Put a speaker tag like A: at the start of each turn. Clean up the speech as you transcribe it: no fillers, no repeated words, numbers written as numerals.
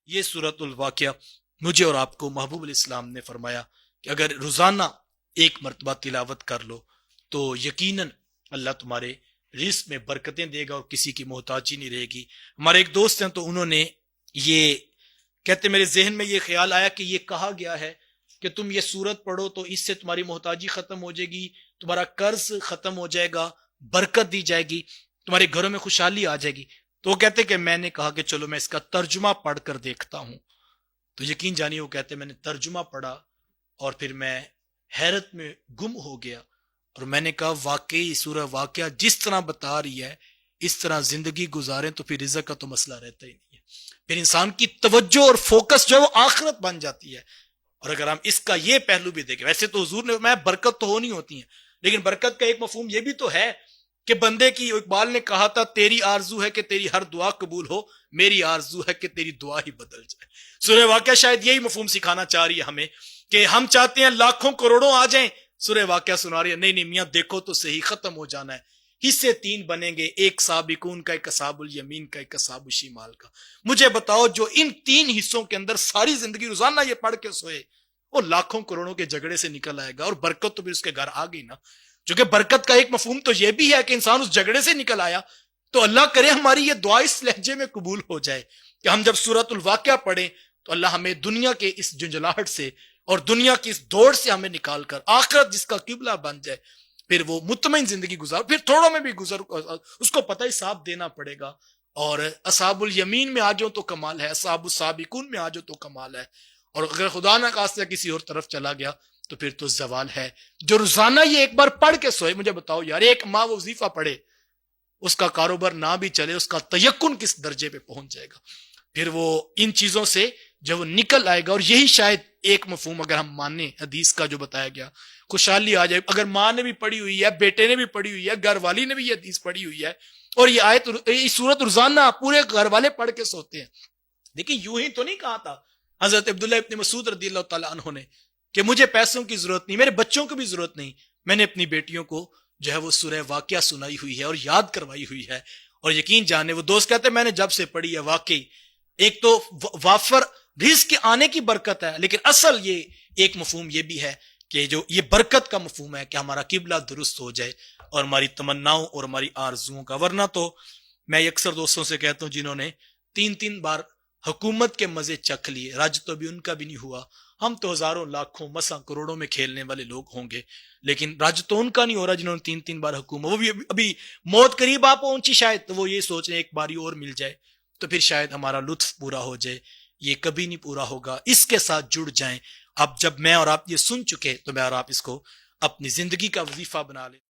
A: یہ سورۃ الواقعہ مجھے اور آپ کو محبوب علیہ السلام نے فرمایا کہ اگر روزانہ ایک مرتبہ تلاوت کر لو تو یقیناً اللہ تمہارے رزق میں برکتیں دے گا اور کسی کی محتاجی نہیں رہے گی۔ ہمارے ایک دوست ہیں تو انہوں نے یہ کہتے میرے ذہن میں یہ خیال آیا کہ یہ کہا گیا ہے کہ تم یہ سورت پڑھو تو اس سے تمہاری محتاجی ختم ہو جائے گی، تمہارا قرض ختم ہو جائے گا، برکت دی جائے گی، تمہارے گھروں میں خوشحالی آ جائے گی۔ تو وہ کہتے کہ میں نے کہا کہ چلو میں اس کا ترجمہ پڑھ کر دیکھتا ہوں۔ تو یقین جانیے وہ کہتے میں نے ترجمہ پڑھا اور پھر میں حیرت میں گم ہو گیا، اور میں نے کہا واقعی سورہ واقعہ جس طرح بتا رہی ہے اس طرح زندگی گزاریں تو پھر رزق کا تو مسئلہ رہتا ہی نہیں ہے، پھر انسان کی توجہ اور فوکس جو ہے وہ آخرت بن جاتی ہے۔ اور اگر ہم اس کا یہ پہلو بھی دیکھیں، ویسے تو حضور نے فرمایا برکت تو ہونی ہوتی ہے، لیکن برکت کا ایک مفہوم یہ بھی تو ہے کہ بندے کی، اقبال نے کہا تھا تیری آرزو ہے کہ تیری ہر دعا قبول ہو، میری آرزو ہے کہ تیری دعا ہی بدل جائے۔ سورہ واقعہ شاید یہی مفہوم سکھانا چاہ رہی ہے ہمیں کہ ہم چاہتے ہیں لاکھوں کروڑوں آ جائیں، سورہ واقعہ سنا رہی ہے نہیں میاں دیکھو تو صحیح، ختم ہو جانا ہے، حصے تین بنیں گے، ایک سابقون کا، ایک اصحاب الیمین کا، ایک اصحاب الشمال کا۔ مجھے بتاؤ جو ان تین حصوں کے اندر ساری زندگی روزانہ یہ پڑھ کے سوئے وہ لاکھوں کروڑوں کے جھگڑے سے نکل آئے گا، اور برکت تو پھر اس کے گھر آ گئی نا۔ جو کہ برکت کا ایک مفہوم تو یہ بھی ہے کہ انسان اس جھگڑے سے نکل آیا، تو اللہ کرے ہماری یہ دعا اس لہجے میں قبول ہو جائے کہ ہم جب سورۃ الواقعہ پڑھیں تو اللہ ہمیں دنیا کے اس جنجلاہٹ سے اور دنیا کی اس دوڑ سے ہمیں نکال کر آخرت جس کا قبلہ بن جائے، پھر وہ مطمئن زندگی گزار، پھر تھوڑوں میں بھی گزر، اس کو پتہ حساب دینا پڑے گا۔ اور اصحاب الیمین میں آ جاؤ تو کمال ہے، اصحاب السابقون میں آ جاؤ تو کمال ہے، اور اگر خدا نہ خواستہ کسی اور طرف چلا گیا تو پھر تو زوال ہے۔ جو روزانہ یہ ایک بار پڑھ کے سوئے، مجھے بتاؤ یار ایک ماہ وہ وظیفہ پڑھے، اس کا کاروبار نہ بھی چلے، اس کا تیقن کس درجے پہ پہنچ جائے گا، پھر وہ ان چیزوں سے جب وہ نکل آئے گا۔ اور یہی شاید ایک مفہوم اگر ہم مانیں حدیث کا جو بتایا گیا، خوشحالی آ جائے۔ اگر ماں نے بھی پڑھی ہوئی ہے، بیٹے نے بھی پڑھی ہوئی ہے، گھر والی نے بھی یہ حدیث پڑھی ہوئی ہے، اور یہ آیت، یہ سورت روزانہ پورے گھر والے پڑھ کے سوتے ہیں۔ لیکن یوں ہی تو نہیں کہا تھا حضرت عبداللہ ابن مسعود رضی اللہ تعالیٰ عنہ نے کہ مجھے پیسوں کی ضرورت نہیں، میرے بچوں کو بھی ضرورت نہیں، میں نے اپنی بیٹیوں کو جو ہے وہ سورہ واقعہ سنائی ہوئی ہے اور یاد کروائی ہوئی ہے۔ اور یقین جانے وہ دوست کہتے ہیں میں نے جب سے پڑھی ہے واقعی ایک تو وافر رزق کے آنے کی برکت ہے، لیکن اصل یہ ایک مفہوم یہ بھی ہے کہ جو یہ برکت کا مفہوم ہے کہ ہمارا قبلہ درست ہو جائے اور ہماری تمناؤں اور ہماری آرزوؤں کا۔ ورنہ تو میں اکثر دوستوں سے کہتا ہوں جنہوں نے تین بار حکومت کے مزے چکھ لیے، راج تو بھی ان کا بھی نہیں ہوا، ہم تو ہزاروں لاکھوں مساں کروڑوں میں کھیلنے والے لوگ ہوں گے، لیکن راج تو ان کا نہیں ہو رہا جنہوں نے تین بار حکومت، وہ بھی ابھی موت قریب آ پہنچی شاید، تو وہ یہ سوچ رہے ہیں ایک باری اور مل جائے تو پھر شاید ہمارا لطف پورا ہو جائے۔ یہ کبھی نہیں پورا ہوگا، اس کے ساتھ جڑ جائیں۔ اب جب میں اور آپ یہ سن چکے تو میں اور آپ اس کو اپنی زندگی کا وظیفہ بنا لیں۔